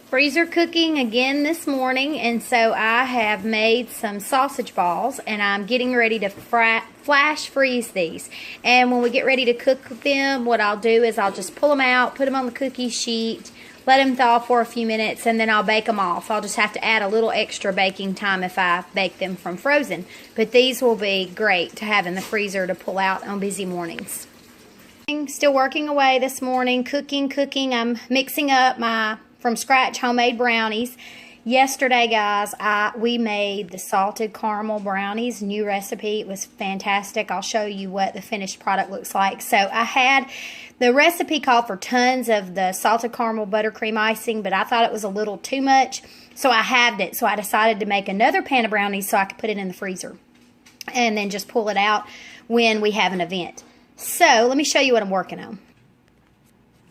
Freezer cooking again this morning, and so I have made some sausage balls and I'm getting ready to flash freeze these. And when we get ready to cook them, what I'll do is I'll just pull them out, put them on the cookie sheet, let them thaw for a few minutes, and then I'll bake them off. I'll just have to add a little extra baking time if I bake them from frozen. But these will be great to have in the freezer to pull out on busy mornings. Still working away this morning, cooking. I'm mixing up my from scratch homemade brownies. Yesterday, guys, we made the salted caramel brownies, new recipe. It was fantastic. I'll show you what the finished product looks like. So I had the recipe called for tons of the salted caramel buttercream icing, but I thought it was a little too much, so I halved it. So I decided to make another pan of brownies so I could put it in the freezer and then just pull it out when we have an event. So let me show you what I'm working on.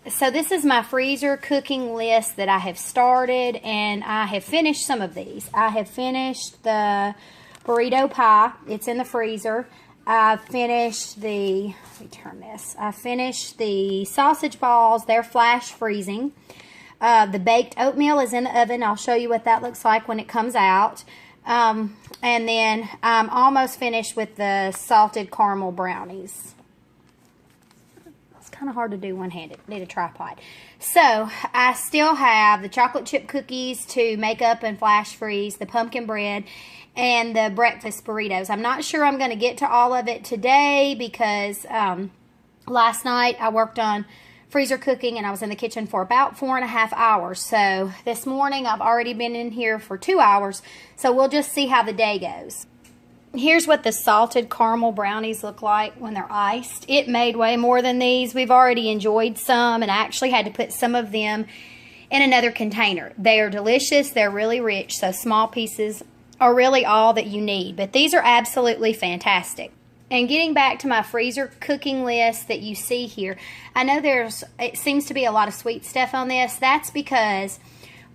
So this is my freezer cooking list that I have started, and I have finished some of these. I have finished the burrito pie. It's in the freezer. I finished the, let me turn this. I finished the sausage balls. They're flash freezing. The baked oatmeal is in the oven. I'll show you what that looks like when it comes out. And then I'm almost finished with the salted caramel brownies. Kind of hard to do one-handed. Need a tripod. So I still have the chocolate chip cookies to make up and flash freeze, the pumpkin bread, and the breakfast burritos. I'm not sure I'm going to get to all of it today because last night I worked on freezer cooking and I was in the kitchen for about 4.5 hours. So this morning I've already been in here for 2 hours. So we'll just see how the day goes. Here's what the salted caramel brownies look like when they're iced. It made way more than these. We've already enjoyed some, and I actually had to put some of them in another container. They are delicious. They're really rich, so small pieces are really all that you need. But these are absolutely fantastic. And getting back to my freezer cooking list that you see here, I know it seems to be a lot of sweet stuff on this. That's because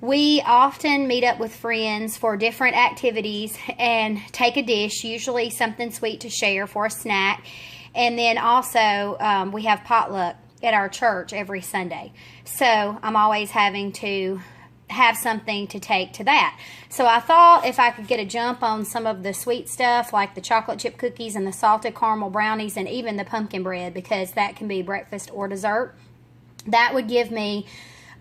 we often meet up with friends for different activities and take a dish, usually something sweet to share for a snack. And then also we have potluck at our church every Sunday. So I'm always having to have something to take to that. So I thought if I could get a jump on some of the sweet stuff like the chocolate chip cookies and the salted caramel brownies and even the pumpkin bread, because that can be breakfast or dessert, that would give me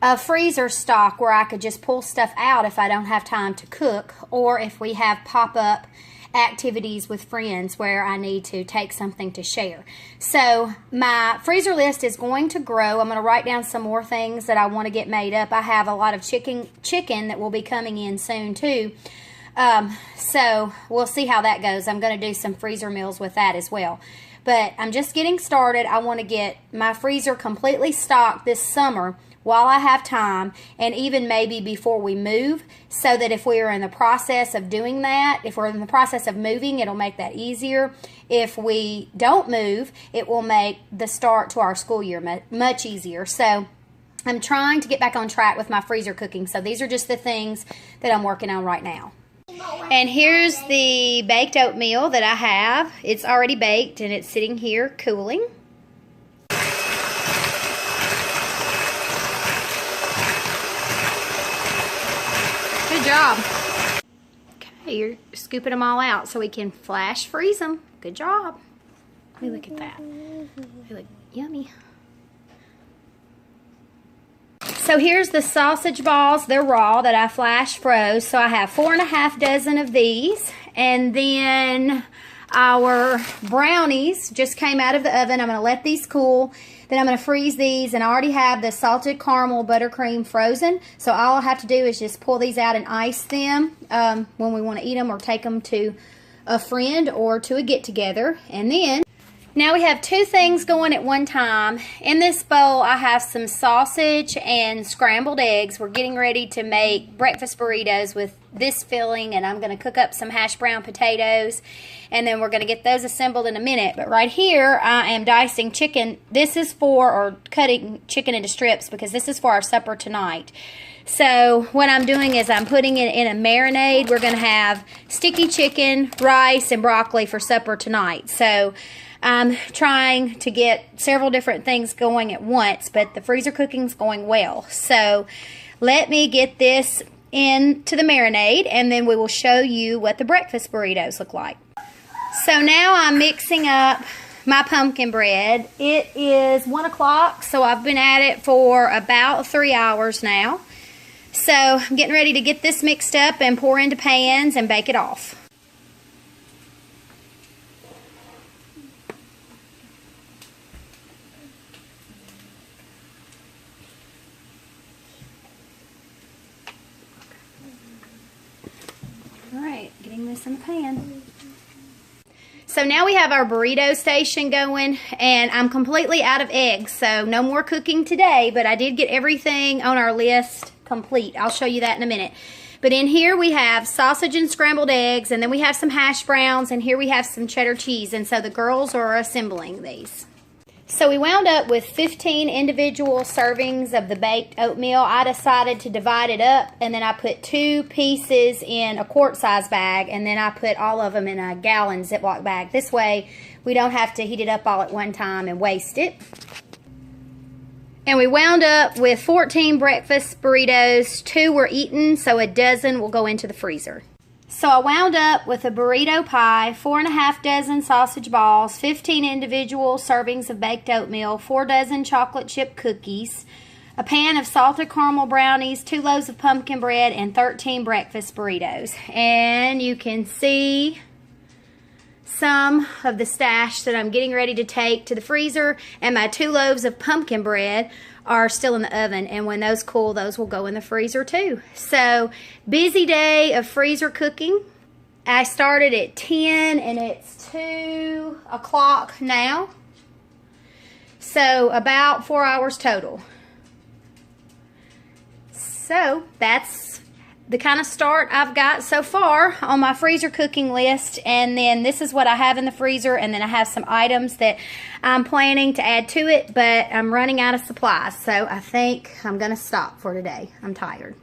a freezer stock where I could just pull stuff out if I don't have time to cook, or if we have pop-up activities with friends where I need to take something to share. So my freezer list is going to grow. I'm going to write down some more things that I want to get made up. I have a lot of chicken that will be coming in soon too. So we'll see how that goes. I'm going to do some freezer meals with that as well. But I'm just getting started. I want to get my freezer completely stocked this summer while I have time, and even maybe before we move, so that if we are in the process of doing that, if we're in the process of moving, it'll make that easier. If we don't move, it will make the start to our school year much easier. So I'm trying to get back on track with my freezer cooking. So these are just the things that I'm working on right now. And here's the baked oatmeal that I have. It's already baked and it's sitting here cooling. Good job. Okay, you're scooping them all out so we can flash freeze them. Good job. Let me look at that. They look yummy. So here's the sausage balls. They're raw that I flash froze. So I have 4.5 dozen of these. And then our brownies just came out of the oven. I'm going to let these cool. Then I'm going to freeze these, and I already have the salted caramel buttercream frozen. So all I have to do is just pull these out and ice them when we want to eat them or take them to a friend or to a get-together. And then now we have 2 things going at one time. In this bowl, I have some sausage and scrambled eggs. We're getting ready to make breakfast burritos with this filling, and I'm going to cook up some hash brown potatoes, and then we're going to get those assembled in a minute. But right here, I am dicing chicken. This is or cutting chicken into strips, because this is for our supper tonight. So what I'm doing is I'm putting it in a marinade. We're going to have sticky chicken, rice, and broccoli for supper tonight. So I'm trying to get several different things going at once, but the freezer cooking's going well. So let me get this into the marinade, and then we will show you what the breakfast burritos look like. So now I'm mixing up my pumpkin bread. It is 1 o'clock, so I've been at it for about 3 hours now. So I'm getting ready to get this mixed up and pour into pans and bake it off. Alright, getting this in the pan. So now we have our burrito station going, and I'm completely out of eggs, so no more cooking today, but I did get everything on our list complete. I'll show you that in a minute. But in here we have sausage and scrambled eggs, and then we have some hash browns, and here we have some cheddar cheese, and so the girls are assembling these. So we wound up with 15 individual servings of the baked oatmeal. I decided to divide it up, and then I put 2 pieces in a quart-size bag, and then I put all of them in a gallon Ziploc bag. This way, we don't have to heat it up all at one time and waste it. And we wound up with 14 breakfast burritos. 2 were eaten, so a dozen will go into the freezer. So I wound up with a burrito pie, 4½ dozen sausage balls, 15 individual servings of baked oatmeal, 4 dozen chocolate chip cookies, a pan of salted caramel brownies, 2 loaves of pumpkin bread, and 13 breakfast burritos. And you can see some of the stash that I'm getting ready to take to the freezer, and my 2 loaves of pumpkin bread are still in the oven, and when those cool, those will go in the freezer too. So busy day of freezer cooking. I started at 10 and it's 2 o'clock now, so about 4 hours total. So that's the kind of start I've got so far on my freezer cooking list, and then this is what I have in the freezer, and then I have some items that I'm planning to add to it, but I'm running out of supplies, so I think I'm gonna stop for today. I'm tired.